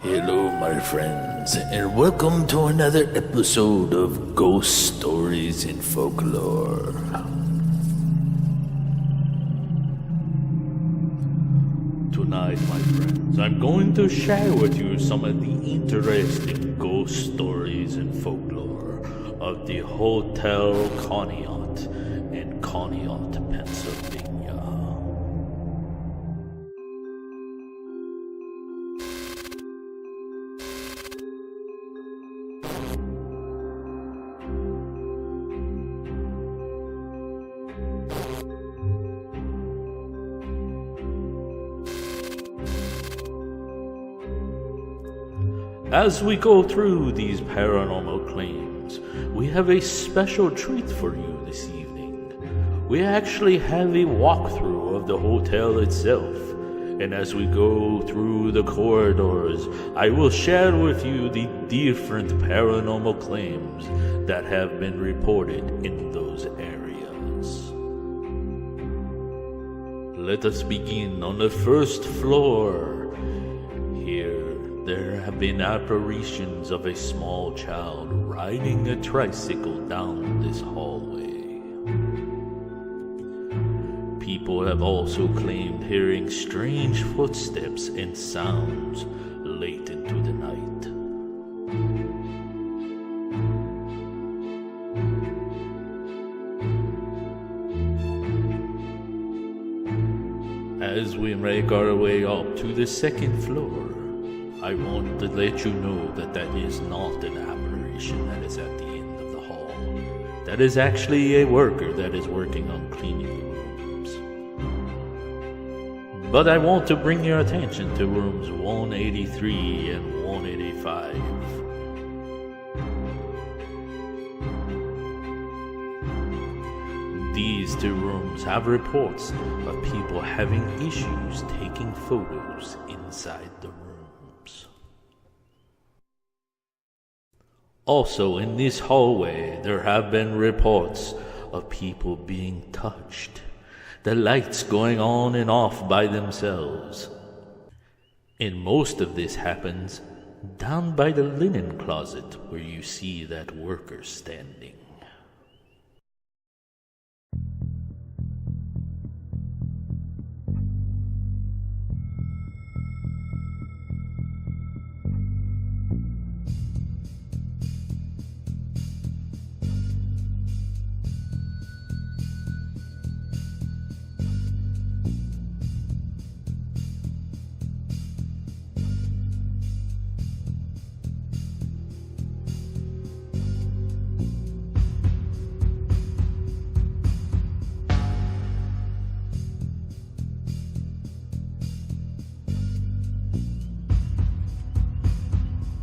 Hello, my friends, and welcome to another episode of Ghost Stories in Folklore. Tonight, my friends, I'm going to share with you some of the interesting ghost stories in folklore of the Hotel Conneaut in Conneaut, Pennsylvania. As we go through these paranormal claims, we have a special treat for you this evening. We actually have a walkthrough of the hotel itself, and as we go through the corridors, I will share with you the different paranormal claims that have been reported in those areas. Let us begin on the first floor. Here, there have been apparitions of a small child riding a tricycle down this hallway. People have also claimed hearing strange footsteps and sounds late into the night. As we make our way up to the second floor, I want to let you know that that is not an apparition that is at the end of the hall. That is actually a worker that is working on cleaning the rooms. But I want to bring your attention to rooms 183 and 185. These two rooms have reports of people having issues taking photos inside the room. Also, in this hallway, there have been reports of people being touched, the lights going on and off by themselves. And most of this happens down by the linen closet where you see that worker standing.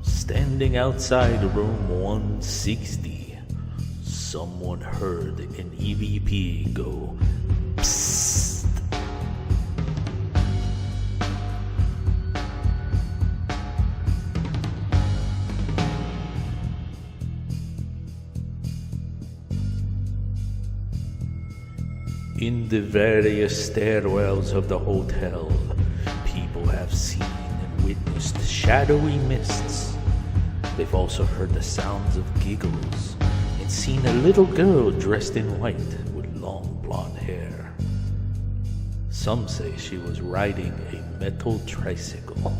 Standing outside room 160, someone heard an EVP go, "Psst." In the various stairwells of the hotel, people have seen and witnessed shadowy mists. They've also heard the sounds of giggles and seen a little girl dressed in white with long blonde hair. Some say she was riding a metal tricycle.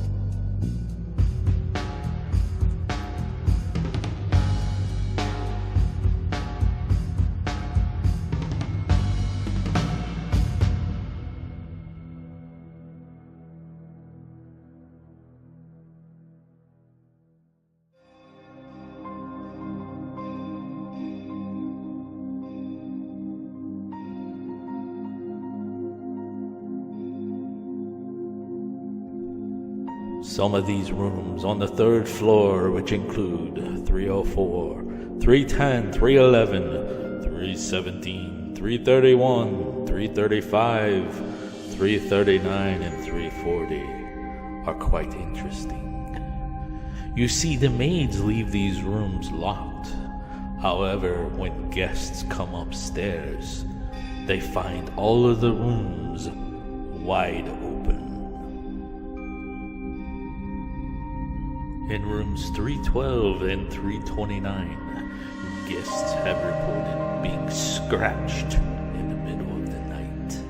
Some of these rooms on the third floor, which include 304, 310, 311, 317, 331, 335, 339, and 340, are quite interesting. You see, the maids leave these rooms locked. However, when guests come upstairs, they find all of the rooms wide open. In rooms 312 and 329, guests have reported being scratched in the middle of the night.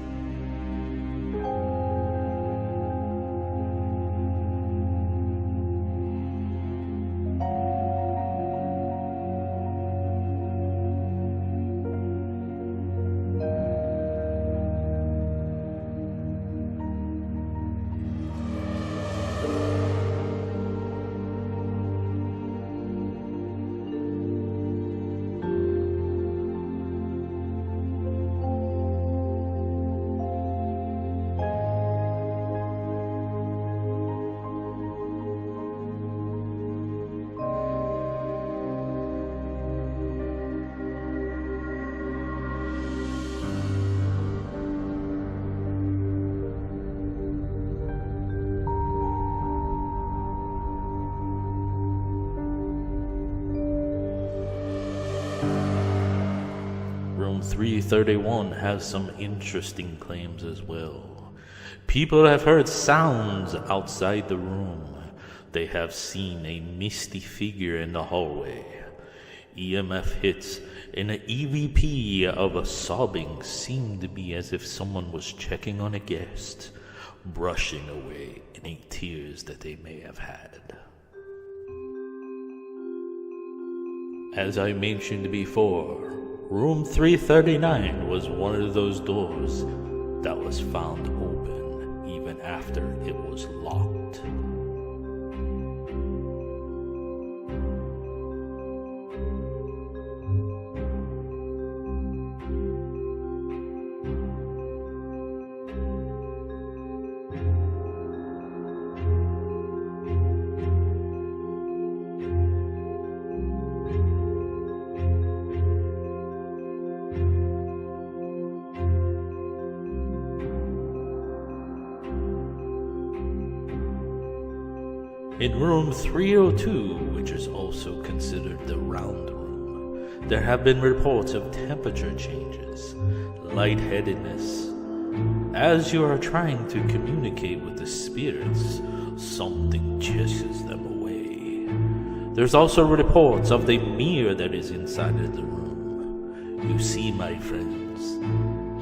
Room 331 has some interesting claims as well. People have heard sounds outside the room. They have seen a misty figure in the hallway. EMF hits and an EVP of a sobbing seemed to be as if someone was checking on a guest, brushing away any tears that they may have had. As I mentioned before, room 339 was one of those doors that was found open even after it was locked. In room 302, which is also considered the round room, there have been reports of temperature changes, lightheadedness. As you are trying to communicate with the spirits, something chases them away. There's also reports of the mirror that is inside of the room. You see, my friends,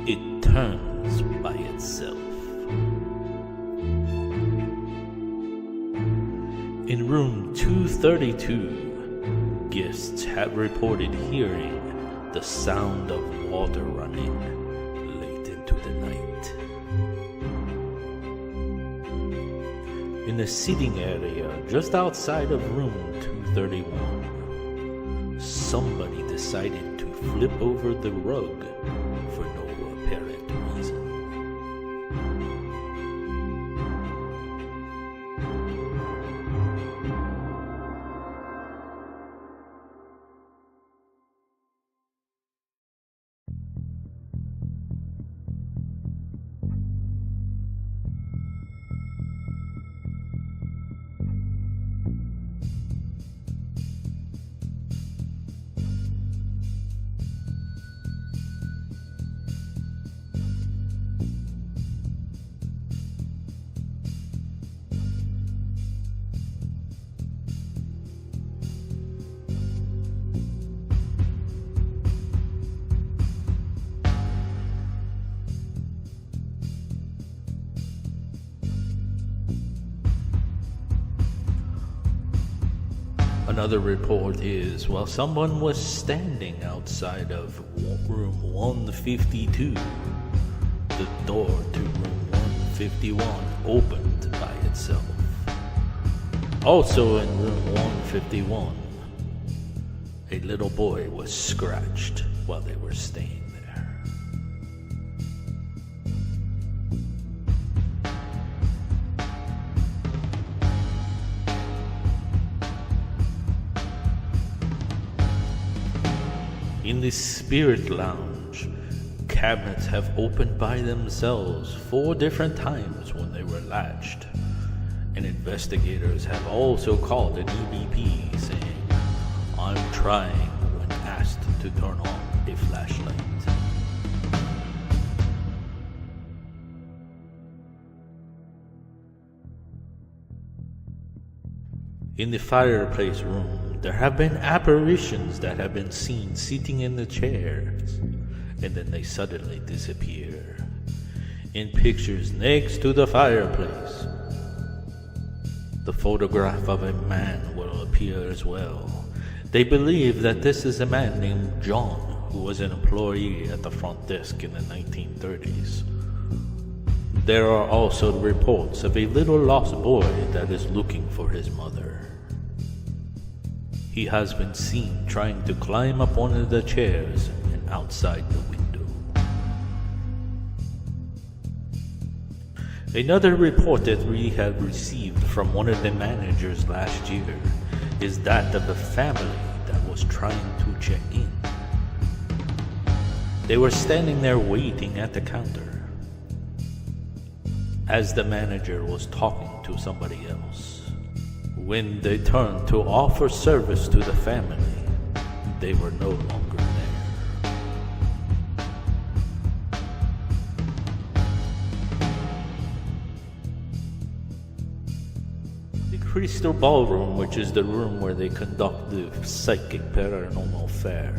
it turns by itself. In room 232, guests have reported hearing the sound of water running late into the night. In the sitting area just outside of room 231, somebody decided to flip over the rug for no apparent reason. Another report is, while someone was standing outside of room 152, the door to room 151 opened by itself. Also in room 151, a little boy was scratched while they were staying there. In the spirit lounge, cabinets have opened by themselves 4 different times when they were latched, and investigators have also called an EVP saying, "I'm trying," when asked to turn on a flashlight. In the fireplace room, there have been apparitions that have been seen sitting in the chairs, and then they suddenly disappear. In pictures next to the fireplace, the photograph of a man will appear as well. They believe that this is a man named John, who was an employee at the front desk in the 1930s. There are also reports of a little lost boy that is looking for his mother. He has been seen trying to climb up one of the chairs and outside the window. Another report that we have received from one of the managers last year is that of a family that was trying to check in. They were standing there waiting at the counter as the manager was talking to somebody else. When they turned to offer service to the family, they were no longer there. The Crystal Ballroom, which is the room where they conduct the psychic paranormal fair,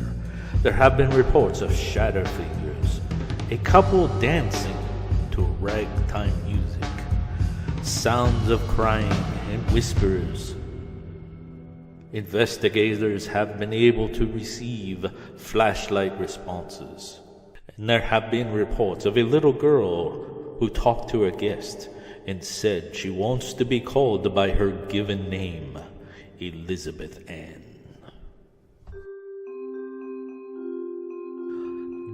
there have been reports of shadow figures, a couple dancing to ragtime music, sounds of crying and whispers. Investigators have been able to receive flashlight responses, and there have been reports of a little girl who talked to a guest and said she wants to be called by her given name, Elizabeth Ann.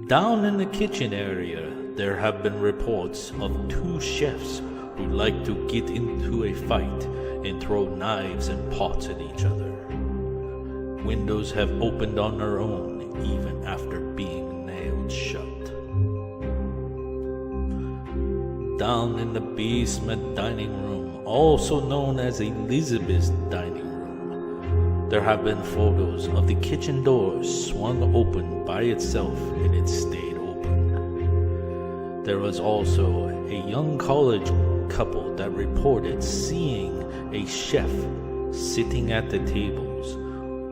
Down in the kitchen area, there have been reports of two chefs who like to get into a fight and throw knives and pots at each other. Windows have opened on their own even after being nailed shut. Down in the basement dining room, also known as Elizabeth's dining room, there have been photos of the kitchen doors swung open by itself and it stayed open. There was also a young college couple that reported seeing a chef sitting at the tables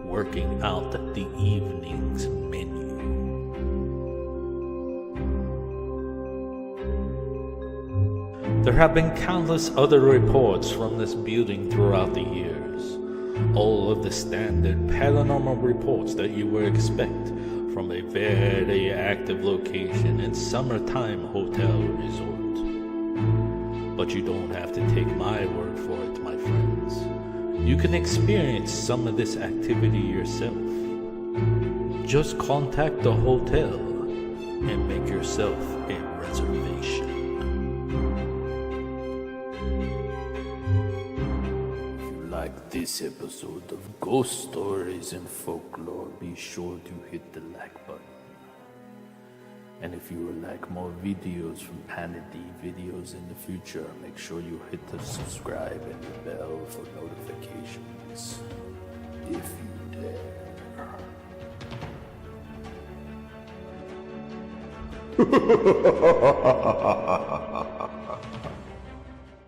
working out the evening's menu. There have been countless other reports from this building throughout the years. All of the standard paranormal reports that you would expect from a very active location and summertime hotel resort. But you don't have to take my word for it, my friends. You can experience some of this activity yourself. Just contact the hotel and make yourself a reservation. Like this episode of Ghost Stories and Folklore, be sure to hit the like button. And if you would like more videos from Panity videos in the future, make sure you hit the subscribe and the bell for notifications. If you dare.